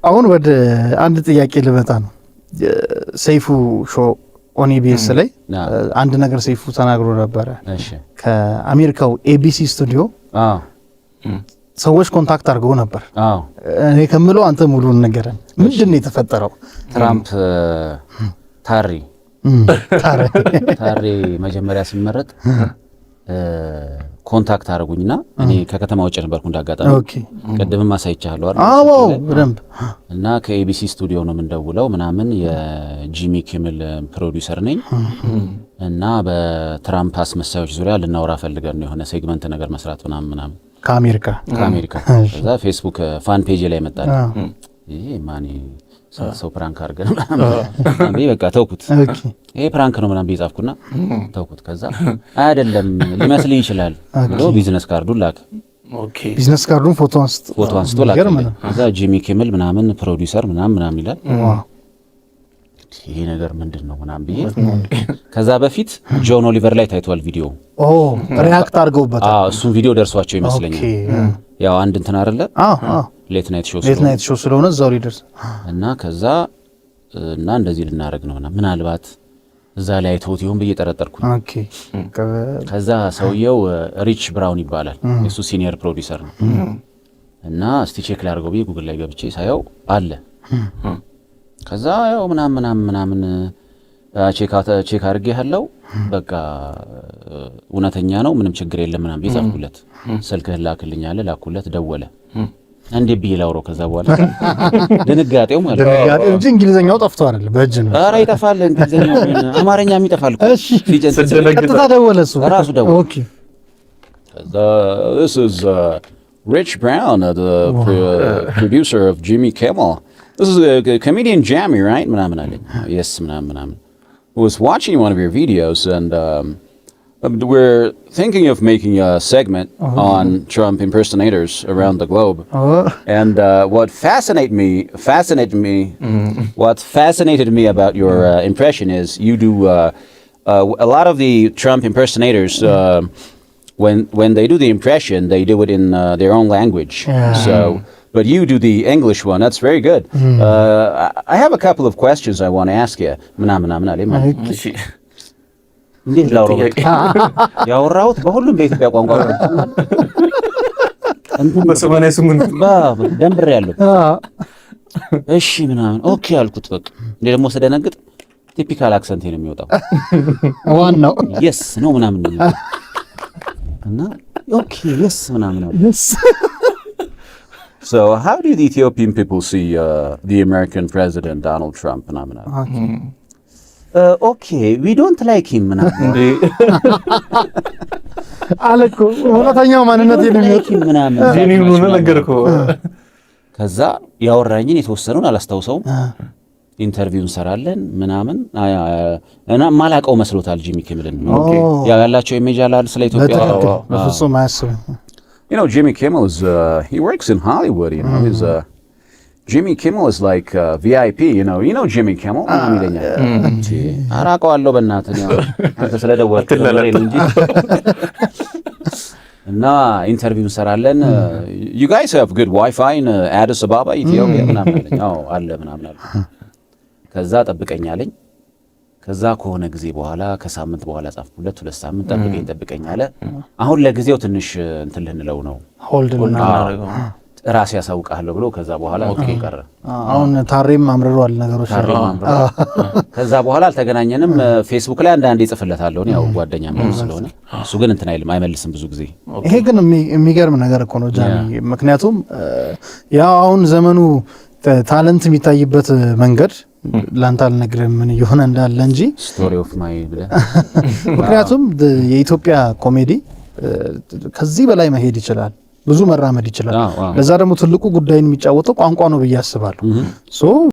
አሁን ወደ አንድ ጥያቄ ልመጣ ነው። ሰይፉ ሾው ኦን ኢቢኤስ ላይ አንድ ነገር ሰይፉ ተናግሮ ነበረ። ከአሜሪካው ኤቢሲ ስቱዲዮ ሰዎች ኮንታክት አድርገው ነበር። እኔ ከምለው አንተ ሙሉን ነገረን። ምንድነው የተፈጠረው? ትራምፕ ታሪ መጀመሪያ ሲመረጥ ኮንታክት አደረጉኝና እኔ ከከተማ ውጭ ነበርኩ እንዳጋጣሚ። ቀደምም አሳይቻለሁ አይደል? አዎ በደንብ። እና ከኤቢሲ ስቱዲዮ ነው የምንደውለው ምናምን የጂሚ ኪምል ፕሮዲውሰር ነኝ እና በትራምፕ አስመሳዮች ዙሪያ ልናወራ ፈልገን ነው የሆነ ሴግመንት ነገር መስራት ምናምን ከአሜሪካ። ከዛ ፌስቡክ ፋን ፔጅ ላይ መጣል። ይሄ ማን ሰው ፕራንክ አድርገን ምናምን በቃ ተውኩት። ይሄ ፕራንክ ነው ምናምን ቢጻፍኩና ተውኩት። ከዛ አይደለም ሊመስል ይችላል ብሎ ቢዝነስ ካርዱን ላክ። ቢዝነስ ካርዱን ፎቶ አንስቶ ላክ። ከዛ ጂሚ ኪምል ምናምን ፕሮዲውሰር ምናምን ይላል። ይሄ ነገር ምንድነው ምናምን ብዬ ከዛ በፊት ጆን ኦሊቨር ላይ ታይቷል ቪዲዮ። ሪአክት አድርገውበታል። እሱን ቪዲዮ ደርሷቸው ይመስለኛል። ያው አንድ እንትን አይደለ ሌት ናይት ሾው ስለሆነ እዛው ሊደርስ እና ከዛ እና እንደዚህ ልናረግ ነውና ምናልባት እዛ ላይ አይተውት ይሁን ብዬ ጠረጠርኩኝ። ከዛ ሰውየው ሪች ብራውን ይባላል። እሱ ሲኒየር ፕሮዲውሰር ነው። እና እስቲ ቼክ ላድርገው ብዬ ጉግል ላይ ገብቼ ሳየው አለ። ከዛ ያው ምናምን ቼክ አድርጌ ያለው በቃ እውነተኛ ነው ምንም ችግር የለም ምናምን ቢጻፍኩለት ስልክህን ላክልኝ አለ። ላኩለት፣ ደወለ። እንዴ ብዬ ላውራው። ከዛ በኋላ ድንጋጤው ማለት ድንጋጤው እንጂ እንግሊዘኛው ጠፍቶ አይደል? በእጅ ነው። ኧረ ይጠፋል እንግሊዘኛው፣ አማርኛም ይጠፋል እኮ። እሺ ቀጥታ ደወለ እሱ ራሱ ደወለ። ኦኬ ከዛ this is Rich Brown, the producer of Jimmy Kimmel. This is a comedian Jammy, right? ምናምን አለኝ። yes ምናምን was watching one of your videos and we're thinking of making a segment on Trump impersonators around the globe. And what fascinated me about your impression is you do a lot of the Trump impersonators when they do the impression they do it in their own language. So but you do the English one. That's very good. I have a couple of questions I want to ask you. እንዴት ላውራው? ያወራሁት በሁሉም በኢትዮጵያ ቋንቋ ነው። በ88 ደንብር ያለው እሺ ምናምን ኦኬ አልኩት። በቃ እንዴ ደግሞ ስደነግጥ ቲፒካል አክሰንት ነው የሚወጣው። ዋናው yes ነው ምናምን ነው እና ኦኬ yes ምናምን ነው። So how do the Ethiopian people see the American president Donald Trump? Okay, we don't like him. አለኮ ወራታኛው ማንነት የሚወጣው ነገርኩ። ከዛ ያወራኝን የተወሰነውን አላስታውሰውም። ኢንተርቪው እንሰራለን ምናምን እና ማላቀው መስሎታል ጂሚ ኪምልን። ያላቸው ኢሜጅ አለ ስለ ኢትዮጵያ በፍጹም አያስብም። You know, Jimmy Kimmel is he works in Hollywood, you know. He's Jimmy Kimmel is like VIP, you know Jimmy Kimmel? አራቀዋለሁ በእናትህ ነው አንተ ስለደወልክ እንጂ እና ኢንተርቪው እንሰራለን። You guys have good Wi-Fi in Addis Ababa, Ethiopia? ምናምን አለኝ። አዎ አለ ምናምን አለ። ከዛ ጠብቀኝ አለኝ። ከዛ ከሆነ ጊዜ በኋላ ከሳምንት በኋላ ጻፍኩለት። 2 ሳምንት ጠብቀኝ አለ። አሁን ለጊዜው ትንሽ እንትን ልንለው ነው ሆልድ ልናደርገው ራሴ ያሳውቃለሁ ብሎ ከዛ በኋላ ቀረ። አሁን ታሬም አምርሯል ነገሮች። ከዛ በኋላ አልተገናኘንም። ፌስቡክ ላይ አንዳንዴ ጽፍለታለሁ ያው ጓደኛም ነው ስለሆነ እሱ ግን እንትን አይልም አይመልስም ብዙ ጊዜ። ይሄ ግን የሚገርም ነገር እኮ ነው ጃኒ። ምክንያቱም ያው አሁን ዘመኑ ታለንት የሚታይበት መንገድ ላንተ አልነግርህም ምን ይሆነ እንዳለ እንጂ ስቶሪ ኦፍ ማይ ብለ ምክንያቱም የኢትዮጵያ ኮሜዲ ከዚህ በላይ መሄድ ይችላል፣ ብዙ መራመድ ይችላል። ለዛ ደግሞ ትልቁ ጉዳይን የሚጫወተው ቋንቋ ነው ብዬ አስባለሁ። ሶ